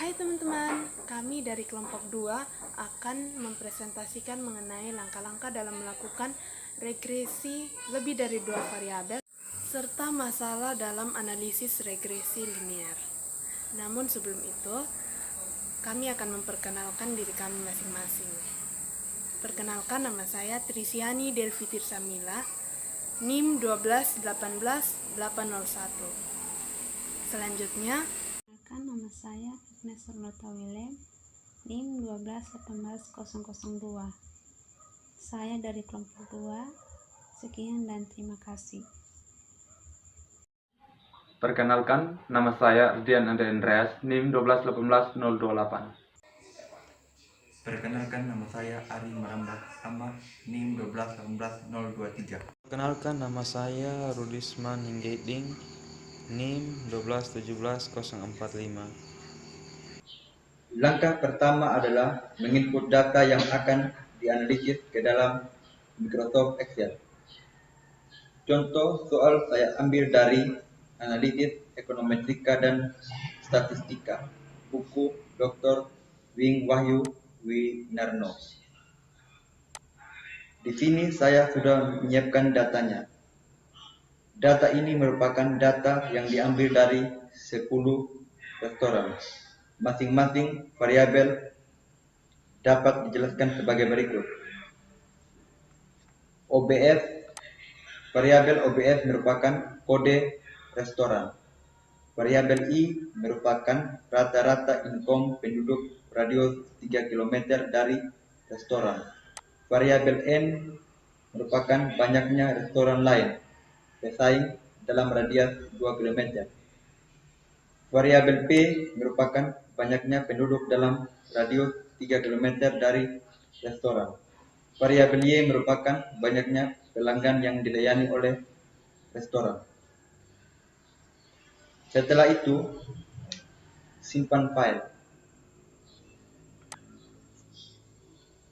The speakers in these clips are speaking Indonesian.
Hai teman-teman, kami dari kelompok 2 akan mempresentasikan mengenai langkah-langkah dalam melakukan regresi lebih dari 2 variabel serta masalah dalam analisis regresi linear. Namun sebelum itu, kami akan memperkenalkan diri kami masing-masing. Perkenalkan, nama saya Trisiani Delvi Tirsamila, NIM 1218801. Selanjutnya, nama saya Agnes Charlotta Willem, NIM 1218002. Saya dari kelompok 2. Sekian dan terima kasih. Perkenalkan, nama saya Ardian Ande Andreas, NIM 1218028. Perkenalkan, nama saya Ari Marambah Ahmad, NIM 1218023. Perkenalkan, nama saya Rudisman Hinggeding, NIM 1217045. Langkah pertama adalah menginput data yang akan dianalisis ke dalam Microsoft Excel. Contoh soal saya ambil dari Analisis Ekonometrika dan Statistika, buku Dr. Wing Wahyu Winarno. Di sini saya sudah menyiapkan datanya. Data ini merupakan data yang diambil dari 10 restoran. Masing-masing variabel dapat dijelaskan sebagai berikut. OBS, variabel OBS merupakan kode restoran. Variabel I merupakan rata-rata income penduduk radius 3 km dari restoran. Variabel N merupakan banyaknya restoran lain bersaing dalam radius 2 km. Variabel P merupakan banyaknya penduduk dalam radius 3 km dari restoran. Variabel Y merupakan banyaknya pelanggan yang dilayani oleh restoran. Setelah itu, simpan file.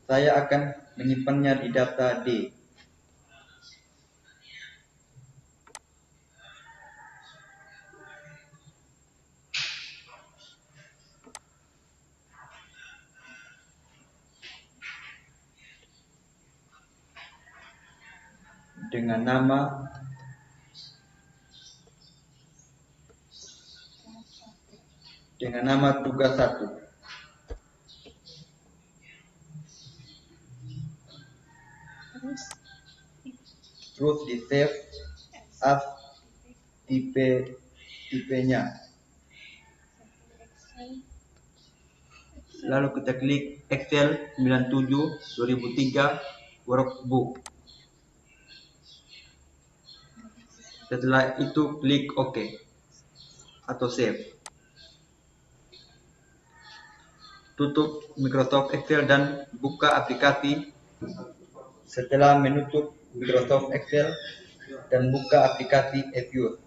Saya akan menyimpannya di data D. Dengan nama tugas 1. Terus di save as tipenya. Lalu kita klik Excel 97/2003 workbook. Setelah itu klik OK atau save. Tutup Microsoft Excel dan buka aplikasi. Setelah menutup Microsoft Excel dan buka aplikasi Fuse.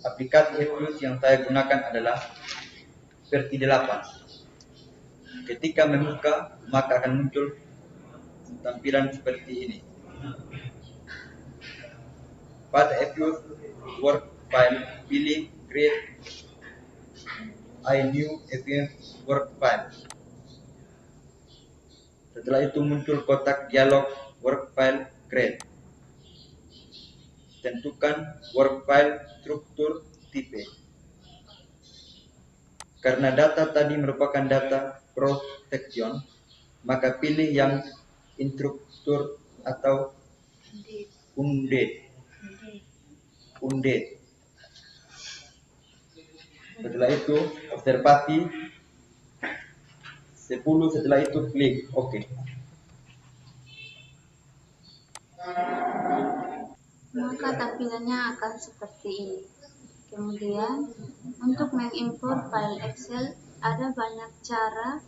Aplikasi Fuse yang saya gunakan adalah versi 8. Ketika membuka, maka akan muncul tampilan seperti ini. Pada Fuse Work File, pilih Create a New Fuse Work File. Setelah itu muncul kotak dialog Work File Create. Tentukan Work File struktur tipe. Karena data tadi merupakan data cross section, maka pilih yang instruktur atau unded. Setelah itu observasi 10, setelah itu klik OK. Maka tampilannya akan seperti ini. Kemudian, untuk mengimport file Excel ada banyak cara,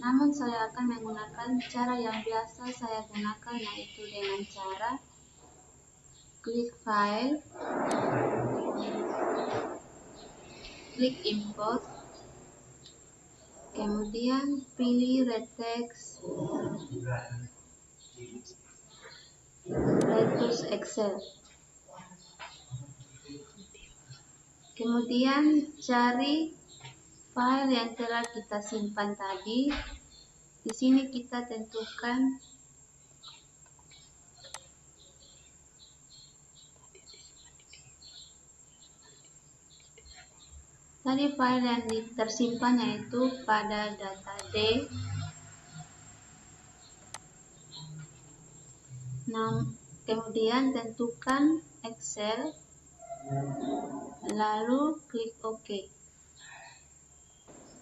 namun saya akan menggunakan cara yang biasa saya gunakan, yaitu dengan cara klik file, klik import, kemudian pilih retext, Retus Excel. Kemudian cari file yang telah kita simpan tadi. Di sini kita tentukan tadi file yang tersimpan yaitu pada data D. Kemudian tentukan Excel, lalu klik OK.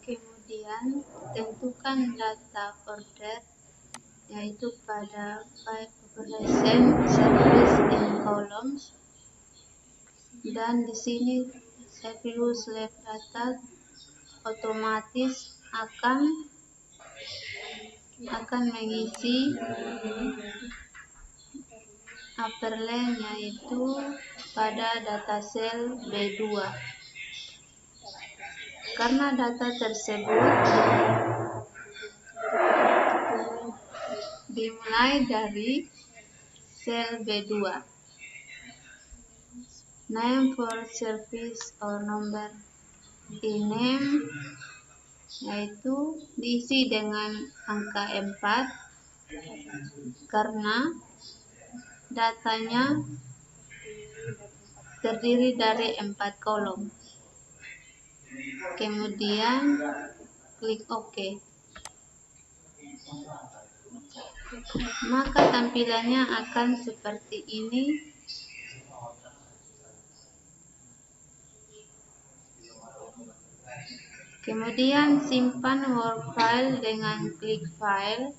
Kemudian tentukan data order yaitu pada file operation service in columns, dan di sini saya pilih select data, otomatis akan mengisi upper line yaitu pada data cell B2. Karena data tersebut dimulai dari sel B2. Name for service or number in name yaitu diisi dengan angka 4 karena datanya terdiri dari 4 kolom. Kemudian klik OK. Maka tampilannya akan seperti ini. Kemudian simpan Word file dengan klik File.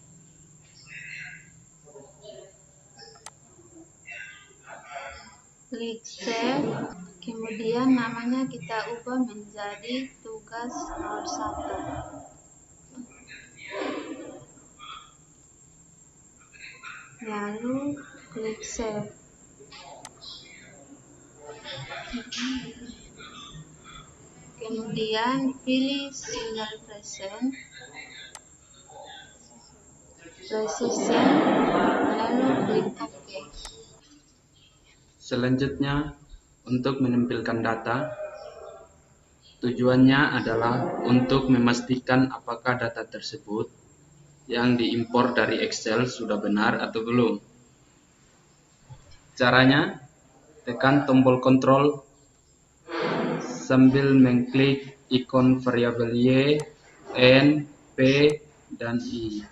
Klik Save. Kemudian namanya kita ubah menjadi tugas 01. Lalu klik Save. Kemudian pilih single precision, lalu klik OK. Selanjutnya, untuk menampilkan data, tujuannya adalah untuk memastikan apakah data tersebut yang diimpor dari Excel sudah benar atau belum. Caranya, tekan tombol Ctrl sambil mengklik ikon variabel Y, N, P, dan I.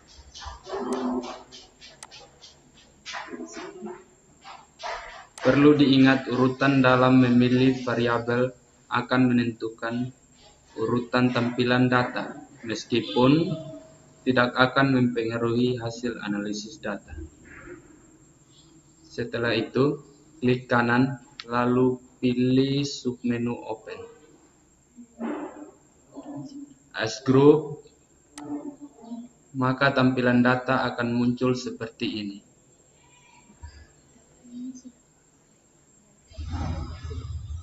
Perlu diingat urutan dalam memilih variabel akan menentukan urutan tampilan data, meskipun tidak akan mempengaruhi hasil analisis data. Setelah itu, klik kanan, lalu pilih submenu Open. As Group, maka tampilan data akan muncul seperti ini.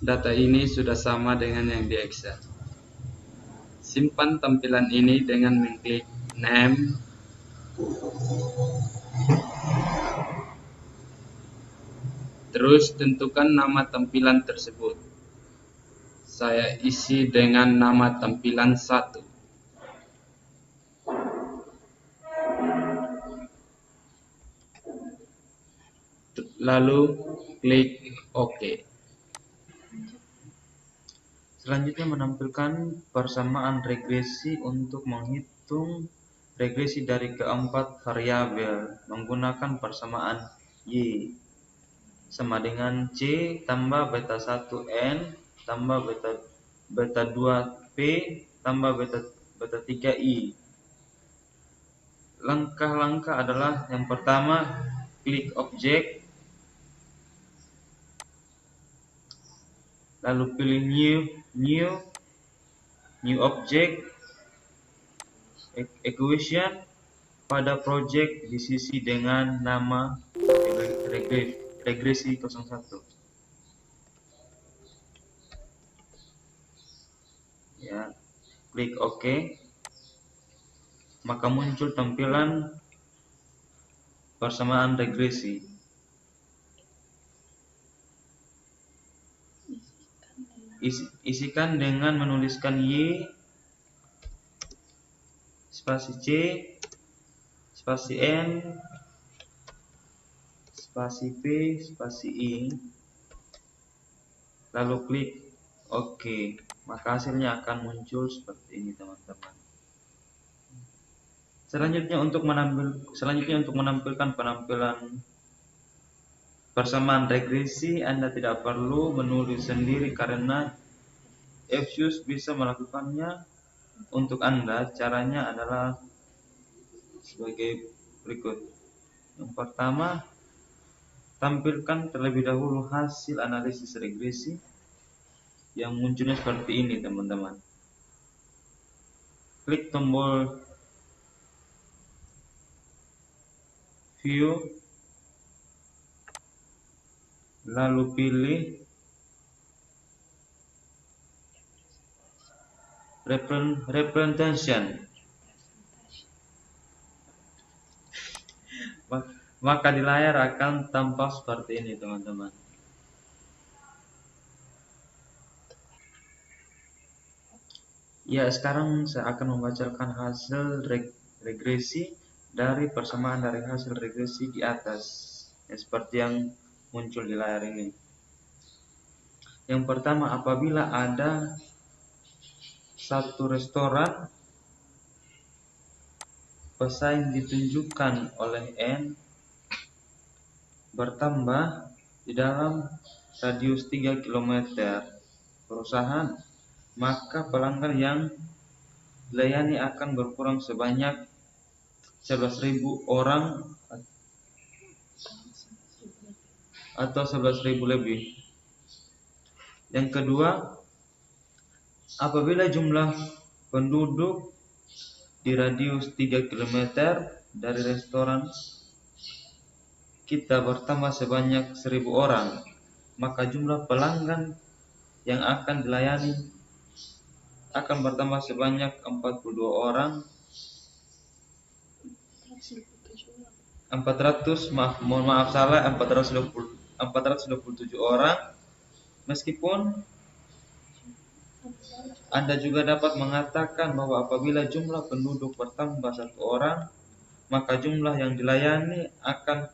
Data ini sudah sama dengan yang di Excel. Simpan tampilan ini dengan mengklik Name, terus tentukan nama tampilan tersebut. Saya isi dengan nama tampilan 1. Lalu klik OK. Selanjutnya menampilkan persamaan regresi untuk menghitung regresi dari keempat variabel menggunakan persamaan Y sama dengan C tambah beta 1N tambah beta 2P tambah beta 3I. Langkah-langkah adalah yang pertama, klik objek, lalu pilih new object, equation, pada project diisi dengan nama regresi 01. Ya, klik OK. Maka muncul tampilan persamaan regresi. Isikan dengan menuliskan Y spasi C, spasi N, spasi P, spasi I, lalu klik OK, maka hasilnya akan muncul seperti ini teman-teman. Selanjutnya untuk menampilkan penampilan persamaan regresi, Anda tidak perlu menulis sendiri karena Fuse bisa melakukannya untuk Anda. Caranya adalah sebagai berikut. Yang pertama, tampilkan terlebih dahulu hasil analisis regresi yang munculnya seperti ini teman-teman. Klik tombol View, lalu pilih Representation. Maka di layar akan tampak seperti ini teman-teman. Ya, sekarang saya akan membacakan hasil regresi dari persamaan dari hasil regresi di atas, ya, seperti yang muncul di layar ini. Yang pertama, apabila ada satu restoran, pesaing ditunjukkan oleh N bertambah di dalam radius 3 km perusahaan, maka pelanggan yang dilayani akan berkurang sebanyak 11.000 orang atau 11.000 lebih. Yang kedua, apabila jumlah penduduk di radius 3 km dari restoran kita bertambah sebanyak 1.000 orang, maka jumlah pelanggan yang akan dilayani akan bertambah sebanyak 42 orang. 427 orang. Meskipun Anda juga dapat mengatakan bahwa apabila jumlah penduduk bertambah 1 orang, maka jumlah yang dilayani akan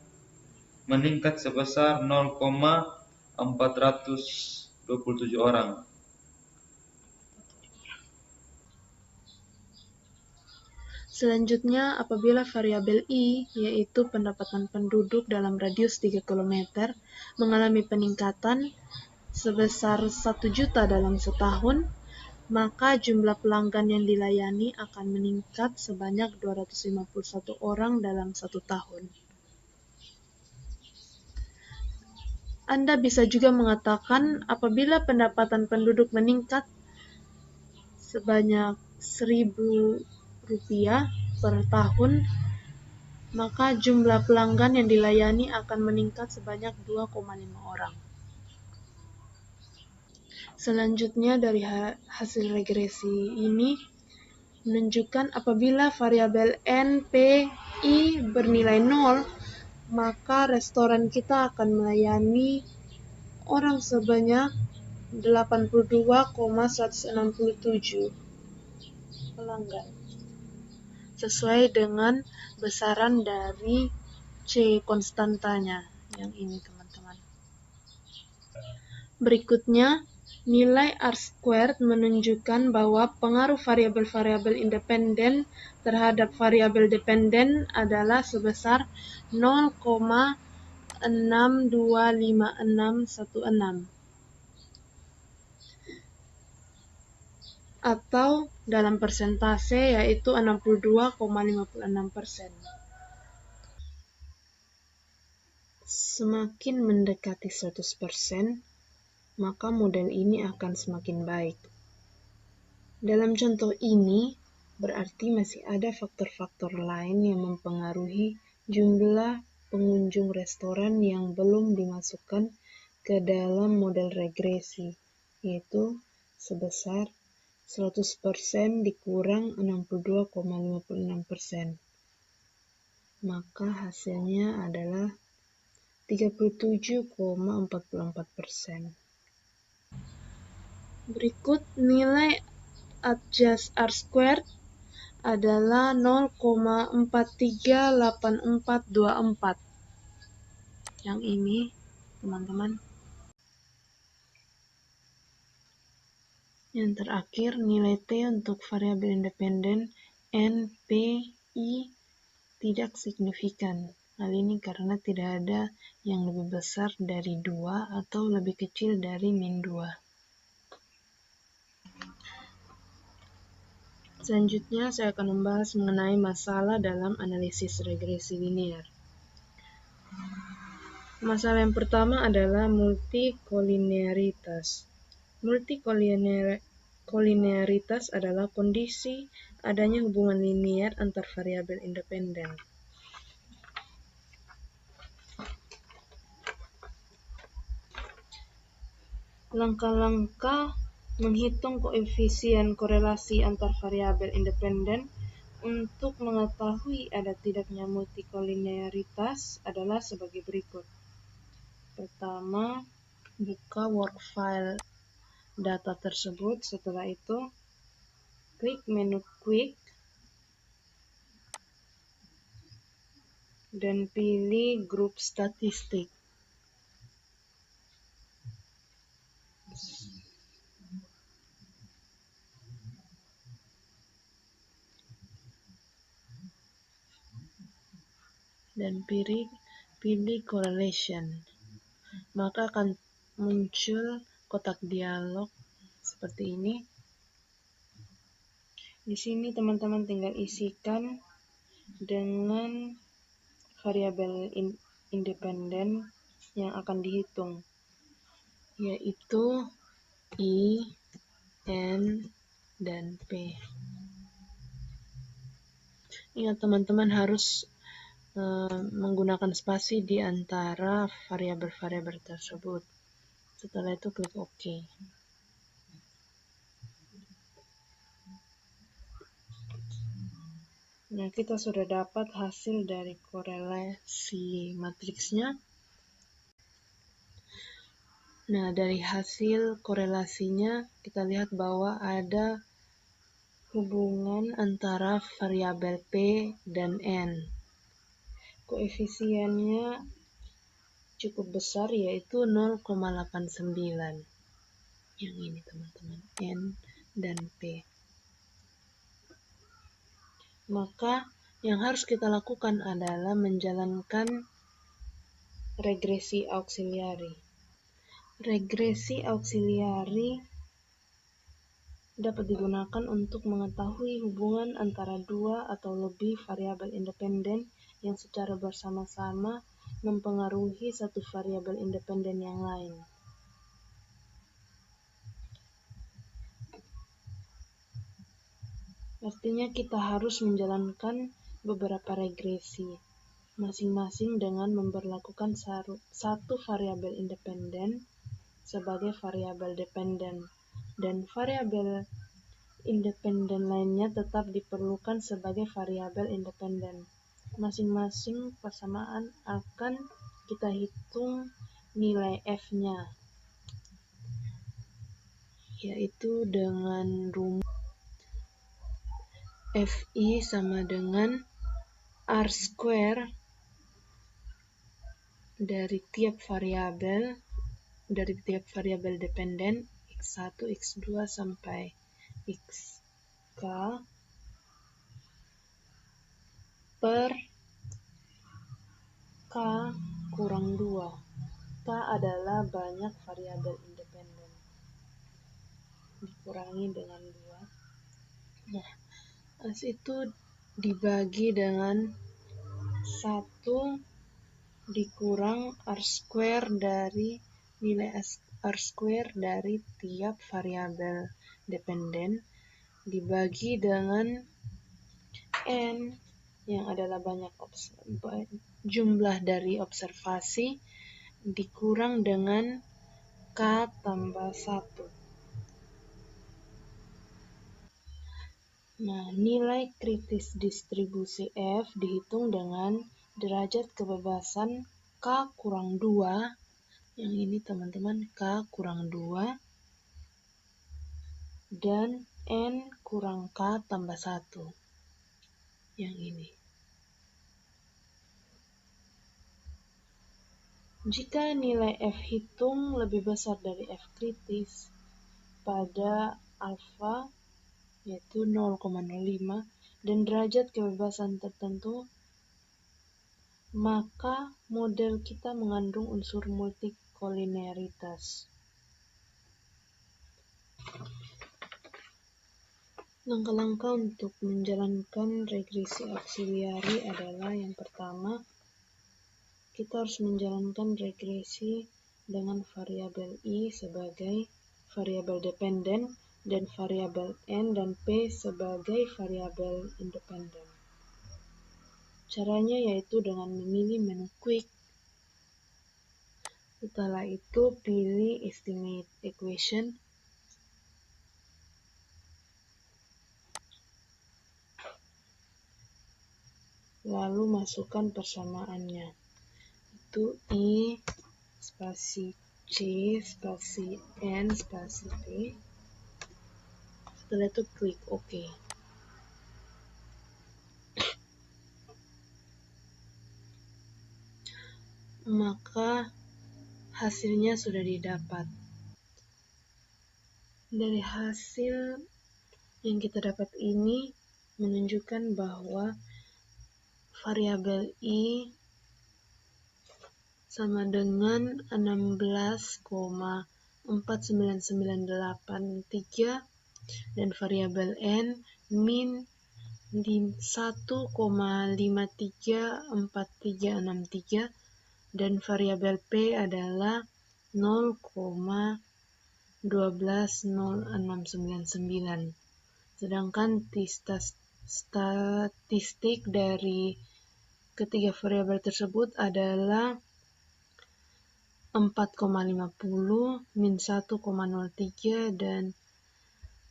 meningkat sebesar 0,427 orang. Selanjutnya, apabila variabel I, yaitu pendapatan penduduk dalam radius 3 km, mengalami peningkatan sebesar 1 juta dalam setahun, maka jumlah pelanggan yang dilayani akan meningkat sebanyak 251 orang dalam 1 tahun. Anda bisa juga mengatakan apabila pendapatan penduduk meningkat sebanyak Rp1.000 per tahun, maka jumlah pelanggan yang dilayani akan meningkat sebanyak 2,5 orang. Selanjutnya dari hasil regresi ini menunjukkan apabila variabel N, P, I bernilai 0, maka restoran kita akan melayani orang sebanyak 82,167 pelanggan, sesuai dengan besaran dari C konstantanya yang ini teman-teman. Berikutnya, nilai R² menunjukkan bahwa pengaruh variabel-variabel independen terhadap variabel dependen adalah sebesar 0,6256616 atau dalam persentase yaitu 62,56%. Semakin mendekati 100%, maka model ini akan semakin baik. Dalam contoh ini, berarti masih ada faktor-faktor lain yang mempengaruhi jumlah pengunjung restoran yang belum dimasukkan ke dalam model regresi, yaitu sebesar 100% dikurang 62,56%. Maka hasilnya adalah 37,44%. Berikut nilai adjust R² adalah 0,438424. Yang ini, teman-teman. Yang terakhir, nilai T untuk variabel independen N, P, I tidak signifikan. Hal ini karena tidak ada yang lebih besar dari 2 atau lebih kecil dari min 2. Selanjutnya, saya akan membahas mengenai masalah dalam analisis regresi linear. Masalah yang pertama adalah multikolinearitas. Multikolinearitas adalah kondisi adanya hubungan linear antar variabel independen. Langkah-langkah menghitung koefisien korelasi antar variabel independen untuk mengetahui ada tidaknya multikolinearitas adalah sebagai berikut. Pertama, buka workfile data tersebut. Setelah itu, klik menu Quick dan pilih grup statistik. Dan pilih correlation. Maka akan muncul kotak dialog seperti ini. Di sini teman-teman tinggal isikan dengan variabel independen yang akan dihitung, yaitu I, N, dan P. Ingat teman-teman harus menggunakan spasi di antara variabel-variabel tersebut. Setelah itu klik OK. Nah, kita sudah dapat hasil dari korelasi matriksnya. Nah, dari hasil korelasinya kita lihat bahwa ada hubungan antara variabel P dan N. Koefisiennya cukup besar, yaitu 0,89. Yang ini teman-teman, N dan P. Maka yang harus kita lakukan adalah menjalankan regresi auxiliary. Regresi auxiliary dapat digunakan untuk mengetahui hubungan antara 2 atau lebih variabel independen yang secara bersama-sama mempengaruhi satu variabel independen yang lain. Artinya kita harus menjalankan beberapa regresi, masing-masing dengan memperlakukan satu variabel independen sebagai variabel dependen, dan variabel independen lainnya tetap diperlukan sebagai variabel independen. Masing-masing persamaan akan kita hitung nilai F-nya, yaitu dengan rumus Fi sama dengan R² dari tiap variabel dependen X1, X2 sampai Xk per K kurang 2. K adalah banyak variabel independen dikurangi dengan 2. Nah, hasil itu dibagi dengan 1 dikurang R² dari nilai R² dari tiap variabel dependen dibagi dengan N yang adalah jumlah dari observasi dikurang dengan K tambah 1. Nah, nilai kritis distribusi F dihitung dengan derajat kebebasan K kurang 2. Yang ini teman-teman, K kurang 2. Dan N kurang K tambah 1. yang ini. Jika nilai F hitung lebih besar dari F kritis pada alfa yaitu 0,05 dan derajat kebebasan tertentu, maka model kita mengandung unsur multikolinearitas. Langkah-langkah untuk menjalankan regresi auxiliary adalah yang pertama, kita harus menjalankan regresi dengan variabel I sebagai variabel dependen dan variabel N dan P sebagai variabel independen. Caranya yaitu dengan memilih menu quick. Setelah itu pilih estimate equation. Lalu masukkan persamaannya. Itu I spasi C spasi N spasi P. Setelah itu klik OK. Maka hasilnya sudah didapat. Dari hasil yang kita dapat ini menunjukkan bahwa variabel I sama dengan 16,49983 dan variabel N min 1,534363 dan variabel P adalah 0,120699. Sedangkan statistik dari ketiga variabel tersebut adalah 4,50, min 1,03 dan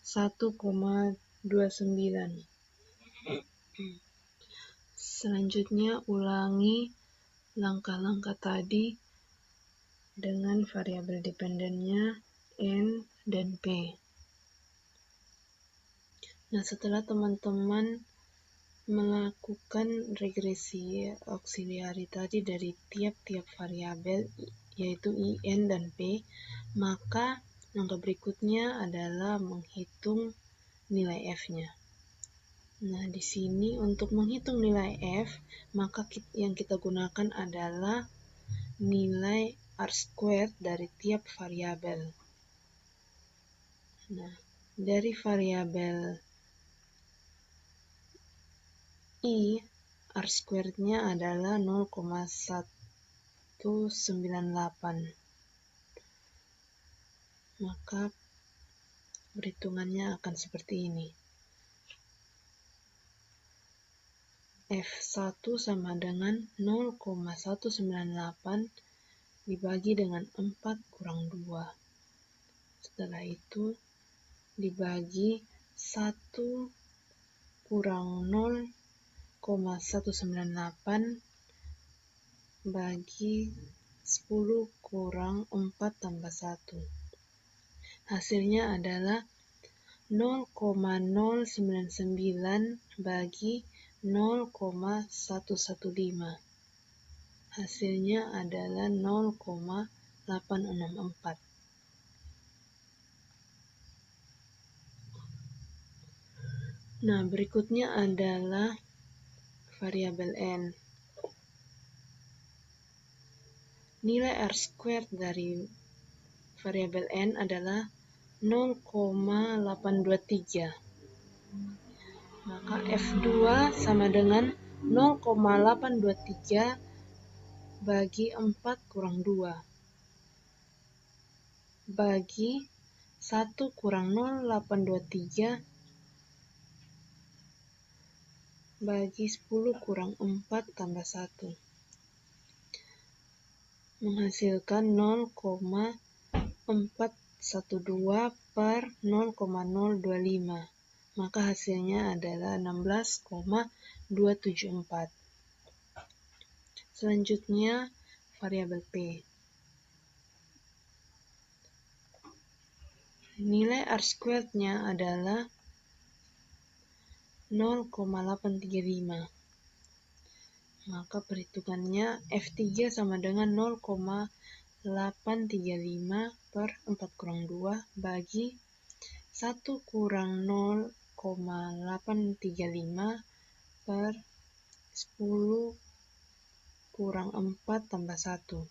1,29. Selanjutnya ulangi langkah-langkah tadi dengan variabel dependennya N dan P. Nah, setelah teman-teman melakukan regresi auxiliary tadi dari tiap-tiap variabel yaitu I, N, dan P, maka langkah berikutnya adalah menghitung nilai F-nya. Nah, di sini untuk menghitung nilai F, maka yang kita gunakan adalah nilai R² dari tiap variabel. Nah, dari variabel I, R²-nya adalah 0,198. Maka perhitungannya akan seperti ini. F1 sama dengan 0,198 dibagi dengan 4 kurang 2. Setelah itu dibagi 1 kurang 0,198 bagi 10 kurang 4 tambah 1. Hasilnya adalah 0,099 bagi 0,115. Hasilnya adalah 0,864. Nah, berikutnya adalah variabel N. Nilai R² dari variabel N adalah 0,823. Maka F2 sama dengan 0,823 bagi 4 kurang 2 bagi 1 kurang 0,823 bagi 10 kurang 4 tambah 1 menghasilkan 0,412 per 0,025. Maka hasilnya adalah 16,274. Selanjutnya variabel P. Nilai R²-nya adalah 0,835. Maka perhitungannya F3 sama dengan 0,835 per 4 kurang 2 bagi 1 kurang 0,835 per 10 kurang 4 tambah 1.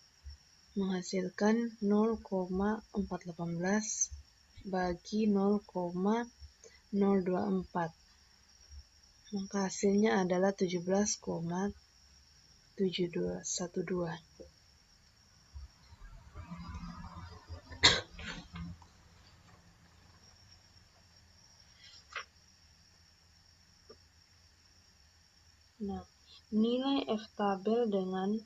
Menghasilkan 0,418 bagi 0,024. Maka hasilnya adalah 17,712. Nah, nilai F tabel dengan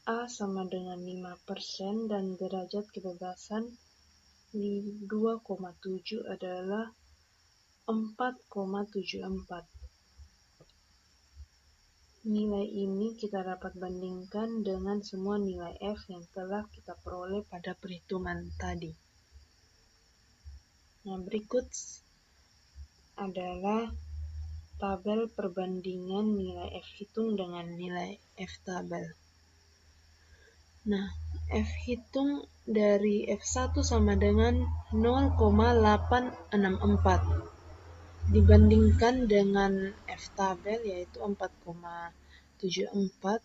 A sama dengan 5% dan derajat kebebasan 2,7 adalah 4,74. Nilai ini kita dapat bandingkan dengan semua nilai F yang telah kita peroleh pada perhitungan tadi. Nah, berikut adalah tabel perbandingan nilai F hitung dengan nilai F tabel. Nah, F hitung dari F1 sama dengan 0,864 dibandingkan dengan F tabel yaitu 4,74.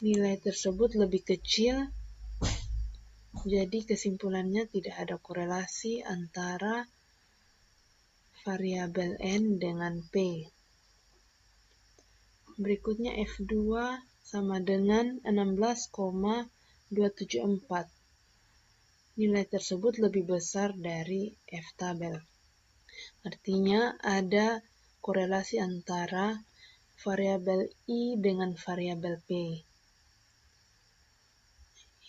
Nilai tersebut lebih kecil, jadi kesimpulannya tidak ada korelasi antara variabel N dengan P. Berikutnya F2 sama dengan 16,274. Nilai tersebut lebih besar dari F tabel. Artinya ada korelasi antara variabel I dengan variabel P.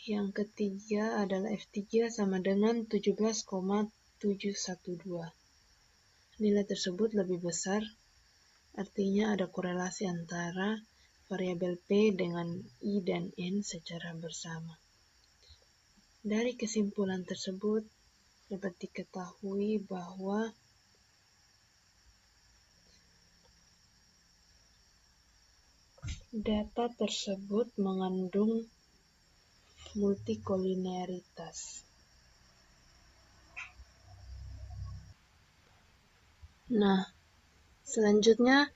Yang ketiga adalah F3 sama dengan 17,712. Nilai tersebut lebih besar, artinya ada korelasi antara variabel P dengan I dan N secara bersama. Dari kesimpulan tersebut dapat diketahui bahwa data tersebut mengandung multikolinearitas. Nah, selanjutnya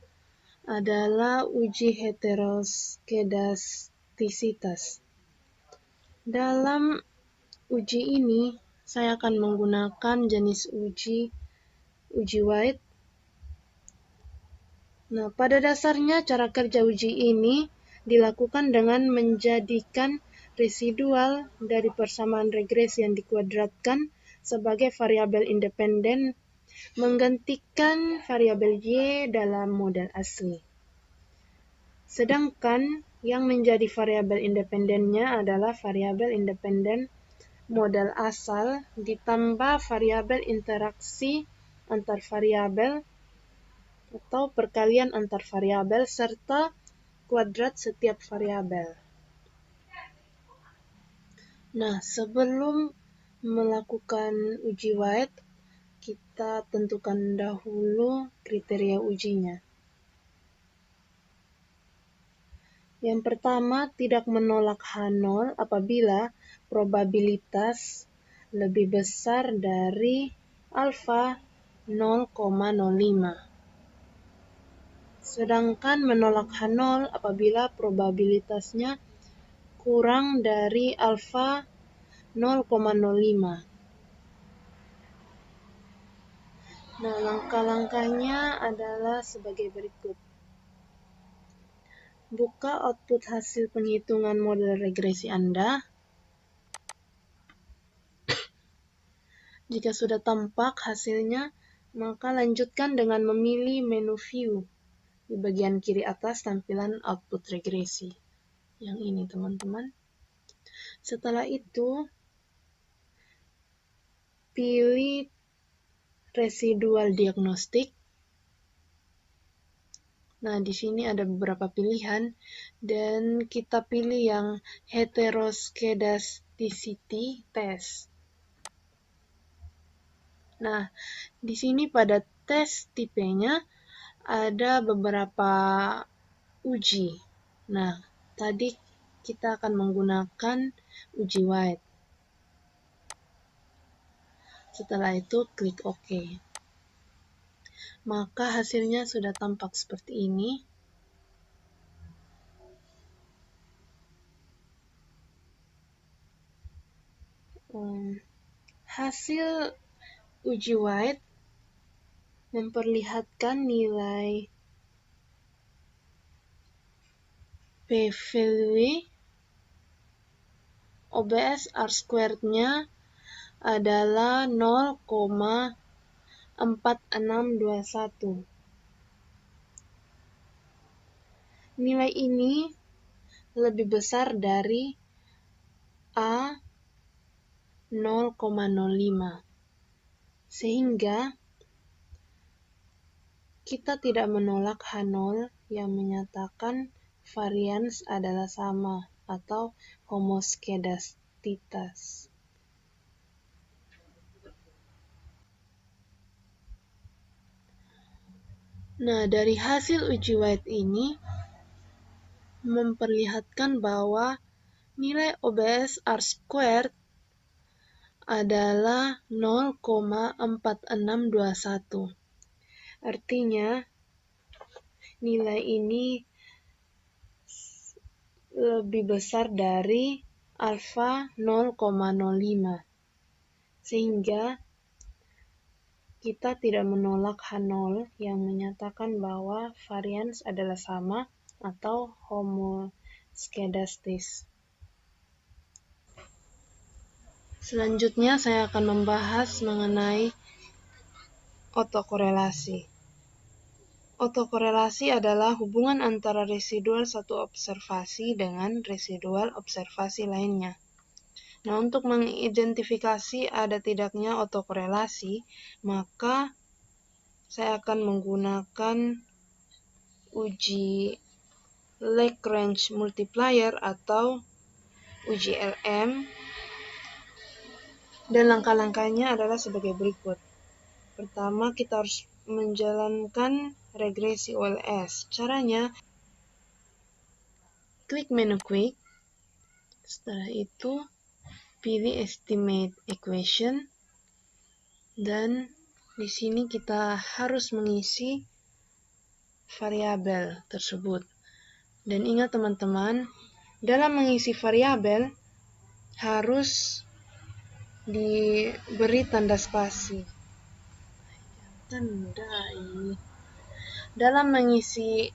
adalah uji heteroskedastisitas. Dalam uji ini, saya akan menggunakan jenis uji White. Nah, pada dasarnya cara kerja uji ini dilakukan dengan menjadikan residual dari persamaan regresi yang dikuadratkan sebagai variabel independen, menggantikan variabel Y dalam model asli. Sedangkan yang menjadi variabel independennya adalah variabel independen model asal ditambah variabel interaksi antar variabel atau perkalian antar variabel serta kuadrat setiap variabel. Nah, sebelum melakukan uji White, kita tentukan dahulu kriteria ujinya. Yang pertama, tidak menolak H0 apabila probabilitas lebih besar dari alfa 0,05. Sedangkan menolak H0 apabila probabilitasnya kurang dari alfa 0,05. Nah, langkah-langkahnya adalah sebagai berikut. Buka output hasil penghitungan model regresi Anda. Jika sudah tampak hasilnya, maka lanjutkan dengan memilih menu View. Di bagian kiri atas tampilan output regresi. Yang ini, teman-teman. Setelah itu, pilih residual diagnostik. Nah, di sini ada beberapa pilihan dan kita pilih yang heteroskedasticity test. Nah, di sini pada tes tipenya ada beberapa uji. Nah, tadi kita akan menggunakan uji White. Setelah itu klik OK. Maka hasilnya sudah tampak seperti ini. Hasil uji White memperlihatkan nilai p-value OBS R-squared-nya adalah 0,4621. Nilai ini lebih besar dari A 0,05. Sehingga kita tidak menolak H0 yang menyatakan varians adalah sama atau homoskedastis. Nah, dari hasil uji White ini memperlihatkan bahwa nilai OBS R-squared adalah 0,4621. Artinya, nilai ini lebih besar dari alfa 0,05. Sehingga kita tidak menolak H0 yang menyatakan bahwa varians adalah sama atau homoskedastis. Selanjutnya saya akan membahas mengenai otokorelasi. Otokorelasi adalah hubungan antara residual satu observasi dengan residual observasi lainnya. Nah, untuk mengidentifikasi ada tidaknya otokorelasi, maka saya akan menggunakan uji Lagrange multiplier atau uji LM, dan langkah-langkahnya adalah sebagai berikut. Pertama, kita harus menjalankan regresi OLS. Caranya, klik menu Quick, setelah itu pilih Estimate Equation, dan di sini kita harus mengisi variabel tersebut. Dan ingat teman-teman, dalam mengisi variabel harus diberi tanda spasi. Dalam mengisi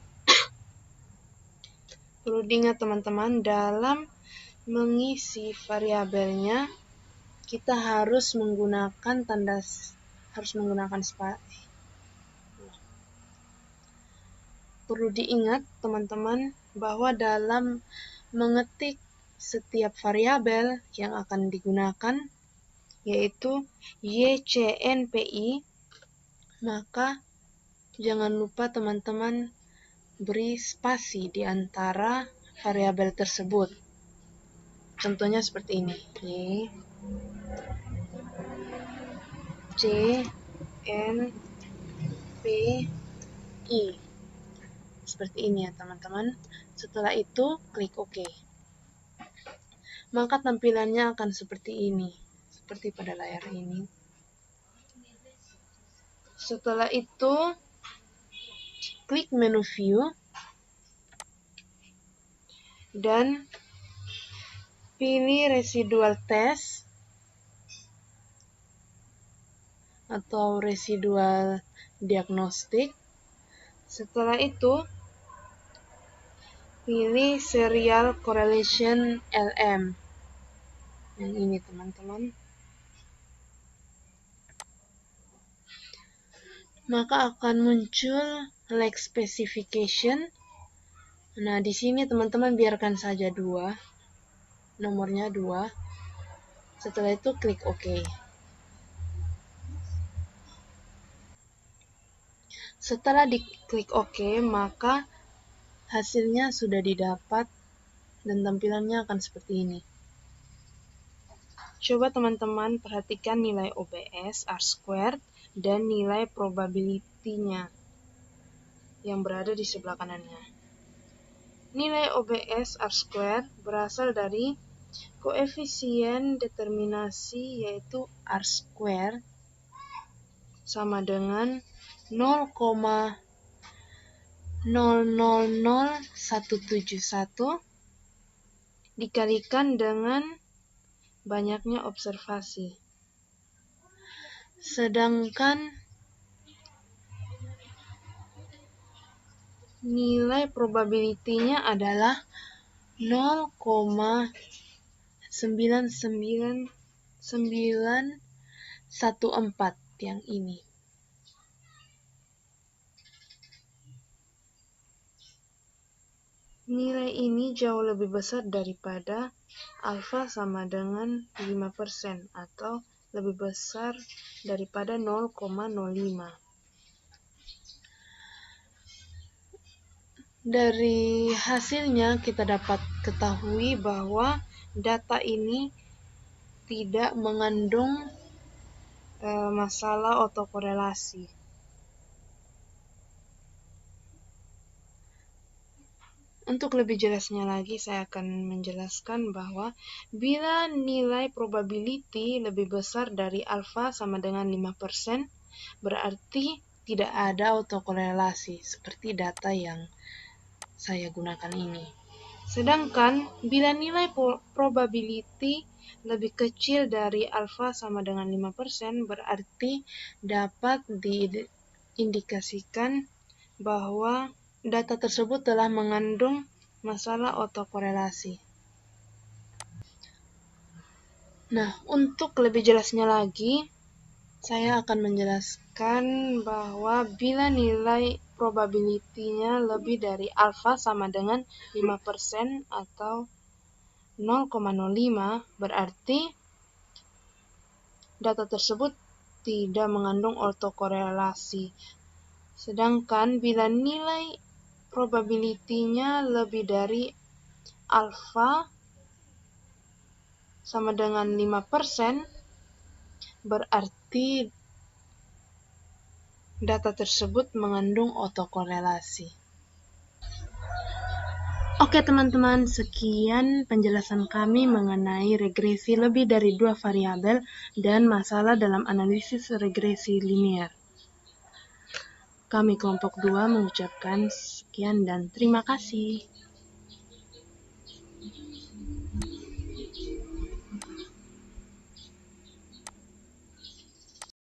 perlu diingat teman-teman, dalam mengisi variabelnya kita harus menggunakan spasi. Perlu diingat teman-teman bahwa dalam mengetik setiap variabel yang akan digunakan yaitu YCNPI, maka jangan lupa teman-teman beri spasi di antara variabel tersebut. Contohnya seperti ini. YCNPI. Seperti ini ya teman-teman. Setelah itu klik OK. Maka tampilannya akan seperti ini. Seperti pada layar ini. Setelah itu, klik menu View dan pilih Residual Test atau Residual Diagnostic. Setelah itu, pilih Serial Correlation LM. Yang ini teman-teman. Maka akan muncul lag specification. Nah, di sini teman-teman biarkan saja 2. Nomornya 2. Setelah itu klik OK. Setelah diklik OK, maka hasilnya sudah didapat dan tampilannya akan seperti ini. Coba teman-teman perhatikan nilai OBS R-squared dan nilai probability-nya yang berada di sebelah kanannya. Nilai OBS R² berasal dari koefisien determinasi, yaitu R² sama dengan 0,000171 dikalikan dengan banyaknya observasi. Sedangkan nilai probability-nya adalah 0,99914 yang ini. Nilai ini jauh lebih besar daripada alfa sama dengan 5% atau lebih besar daripada 0,05. Dari hasilnya kita dapat ketahui bahwa data ini tidak mengandung masalah autokorelasi. Untuk lebih jelasnya lagi, saya akan menjelaskan bahwa bila nilai probability lebih besar dari alfa sama dengan 5%, berarti tidak ada autokorelasi seperti data yang saya gunakan ini. Sedangkan bila nilai probability lebih kecil dari alfa sama dengan 5%, berarti dapat diindikasikan bahwa data tersebut telah mengandung masalah autokorelasi. Nah, untuk lebih jelasnya lagi, saya akan menjelaskan bahwa bila nilai probability-nya lebih dari alfa sama dengan 5% atau 0,05, berarti data tersebut tidak mengandung autokorelasi. Sedangkan bila nilai probability-nya lebih dari alfa sama dengan 5%, berarti data tersebut mengandung autokorelasi. Oke teman-teman, sekian penjelasan kami mengenai regresi lebih dari 2 variabel dan masalah dalam analisis regresi linear. Kami kelompok 2 mengucapkan sekian dan terima kasih.